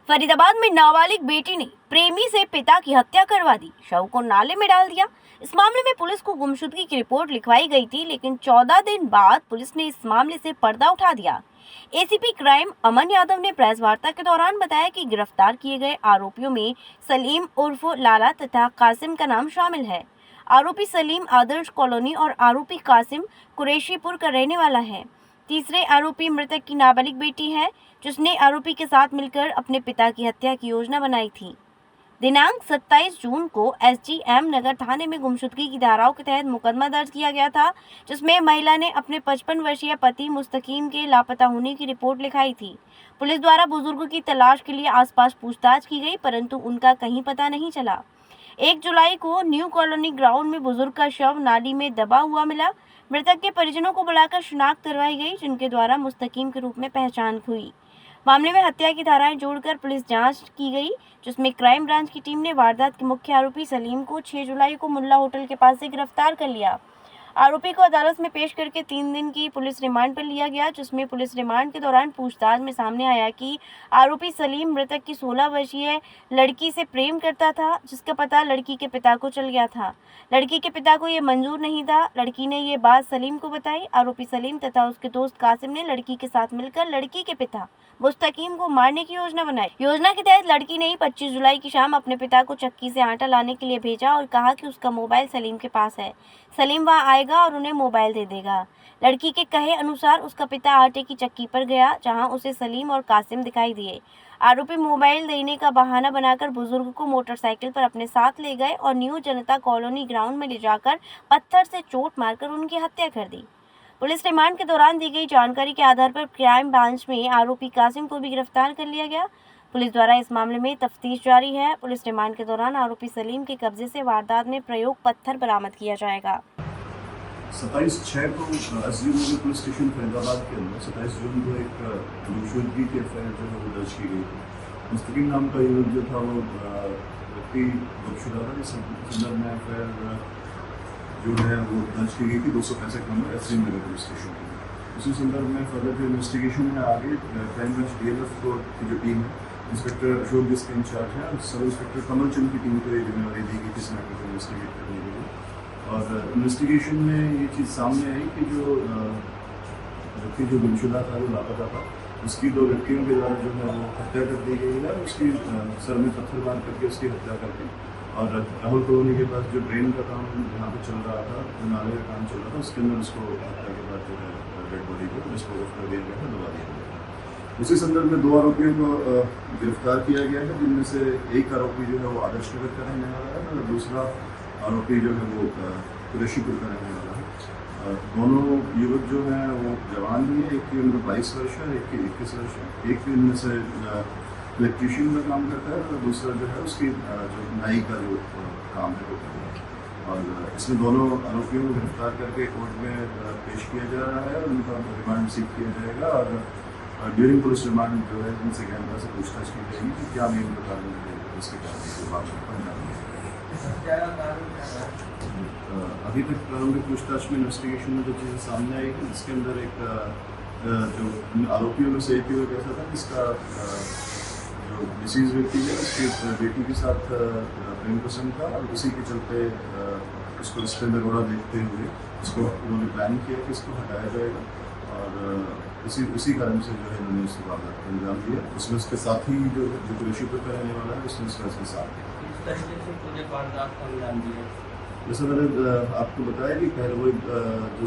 फरीदाबाद में नाबालिग बेटी ने प्रेमी से पिता की हत्या करवा दी, शव को नाले में डाल दिया। इस मामले में पुलिस को गुमशुदगी की रिपोर्ट लिखवाई गई थी, लेकिन 14 दिन बाद पुलिस ने इस मामले से पर्दा उठा दिया। एसीपी क्राइम अमन यादव ने प्रेस वार्ता के दौरान बताया कि गिरफ्तार किए गए आरोपियों में सलीम उर्फ लाला तथा कासिम का नाम शामिल है। आरोपी सलीम आदर्श कॉलोनी और आरोपी कासिम कुरैशीपुर का रहने वाला है। तीसरे आरोपी मृतक की नाबालिग बेटी है, जिसने आरोपी के साथ मिलकर अपने पिता की हत्या की योजना बनाई थी। दिनांक 27 जून को एसडीएम नगर थाने में गुमशुदगी की धाराओं के तहत मुकदमा दर्ज किया गया था, जिसमें महिला ने अपने 55 वर्षीय पति मुस्तकीम के लापता होने की रिपोर्ट लिखाई थी। पुलिस द्वारा बुजुर्ग की तलाश के लिए आसपास पूछताछ की गई, परंतु उनका कहीं पता नहीं चला। 1 जुलाई को न्यू कॉलोनी ग्राउंड में बुजुर्ग का शव नाली में दबा हुआ मिला। मृतक के परिजनों को बुलाकर शिनाख्त करवाई गई, जिनके द्वारा मुस्तकीम के रूप में पहचान हुई। मामले में हत्या की धाराएं जोड़कर पुलिस जांच की गई, जिसमें क्राइम ब्रांच की टीम ने वारदात के मुख्य आरोपी सलीम को 6 जुलाई को मुल्ला होटल के पास से गिरफ्तार कर लिया। आरोपी को अदालत में पेश करके 3 दिन की पुलिस रिमांड पर लिया गया, जिसमें पुलिस रिमांड के दौरान पूछताछ में सामने आया कि आरोपी सलीम मृतक की 16 वर्षीय लड़की से प्रेम करता था, जिसका पता लड़की के पिता को चल गया था। लड़की के पिता को ये मंजूर नहीं था। लड़की ने ये बात सलीम को बताई। आरोपी सलीम तथा उसके दोस्त कासिम ने लड़की के साथ मिलकर लड़की के पिता मुस्तकीम को मारने की योजना बनाई। योजना के तहत लड़की ने 25 जुलाई की शाम अपने पिता को चक्की से आटा लाने के लिए भेजा और कहा कि उसका मोबाइल सलीम के पास है, सलीम वहां आएगा और उन्हें मोबाइल दे देगा। लड़की के कहे अनुसार उसका पिता आटे की चक्की पर गया, जहां उसे सलीम और कासिम दिखाई दिए। आरोपी मोबाइल देने का बहाना बनाकर बुजुर्ग को मोटरसाइकिल पर अपने साथ ले गए और न्यू जनता कॉलोनी ग्राउंड में ले जाकर पत्थर से चोट मारकर उनकी हत्या कर दी। पुलिस रिमांड के दौरान दी गई जानकारी के आधार पर क्राइम ब्रांच में आरोपी कासिम को भी गिरफ्तार कर लिया गया। पुलिस द्वारा इस मामले में तफ्तीश जारी है। पुलिस रिमांड के दौरान आरोपी सलीम के कब्जे से वारदात में प्रयोग पत्थर बरामद किया जाएगा। 27/6 को एसडीएम पुलिस स्टेशन फरीदाबाद के अंदर 27 जून को एक गुमशुदगी की एफआईआर जो है वो दर्ज की गई थी। मुस्तकीम नाम का युवक जो था वो व्यक्ति गुमशुदा था। इस संदर्भ में एफआईआर जो है वो दर्ज की गई थी 265 नंबर एसडीएम नगर पुलिस स्टेशन में। उसी संदर्भ में फर्दर जो इन्वेस्टिगेशन में आगे क्राइम ब्रांच डीएलएफ की जो टीम है, इंस्पेक्टर अशोक जिसके इंचार्ज है, और सब इंस्पेक्टर कमल चंद की टीम को ये जिम्मेवारी दी गई थी इस मैटर को इन्वेस्टिगेट करने के लिए। और इन्वेस्टिगेशन में ये चीज़ सामने आई कि जो व्यक्ति जो गुमशुदा था, जो लापता था, उसकी 2 व्यक्तियों के द्वारा जो है वो हत्या कर दी गई है। उसकी सर में पत्थर मार करके उसकी हत्या करके और राहुल कॉलोनी के पास जो ड्रेन का काम जहाँ पे चल रहा था, जो नाले का काम चल रहा था, उसके अंदर उसको हत्या के बाद जो है डेड बॉडी को डिस्पोज ऑफ कर दिया गया था, दबा दिया गया। उसी संदर्भ में 2 आरोपियों को गिरफ्तार किया गया है, जिनमें से एक आरोपी जो है वो आदर्श नगर का रहने वाला है और दूसरा आरोपी जो है वो कुरैशीपुर का रहने वाला है। दोनों युवक जो हैं वो जवान भी है, एक की उम्र 22 वर्ष है, एक की 21 वर्ष है। एक इनमें से इलेक्ट्रीशियन का काम करता है और दूसरा जो है उसकी जो नाई का जो काम है वो करता है। और इसमें दोनों आरोपियों को गिरफ्तार करके कोर्ट में पेश किया जा रहा है और उनका रिमांड रिसीव किया जाएगा। और ड्यूरिंग पुलिस रिमांड जो है उनसे कैमरा से पूछताछ की जाएगी कि क्या मेन प्रकार में इसके कारण अभी तक प्रारंभिक पूछताछ में इन्वेस्टिगेशन में जो चीज़ें सामने आई है, इसके अंदर एक जो आरोपियों में से एक युवक ऐसा था जिसका जो डिसीज व्यक्ति है उसकी बेटी के साथ प्रेम प्रसंग था और उसी के चलते उसको इस पर दरोड़ा देखते हुए उसको उन्होंने प्लान किया कि इसको हटाया जाएगा और उसी कारण से जो है इन्होंने इस वारदात को अंजाम दिया। उसमें उसके साथी जो कुरैशीपुर का रहने वाला है, उसने उसका साथ दिया। जैसे मैंने आपको बताया कि पहले वो जो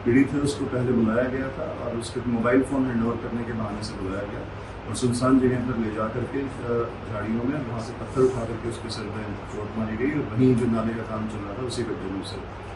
पीड़ित है उसको पहले बुलाया गया था और उसके मोबाइल फ़ोन हैंडओवर करने के बहाने से बुलाया गया और सुनसान जगह पर ले जा करके झाड़ियों में वहाँ से पत्थर उठा करके उसके सर में चोट मारी गई और वहीं जो नाले का काम चल रहा था उसी गड्ढे में उसे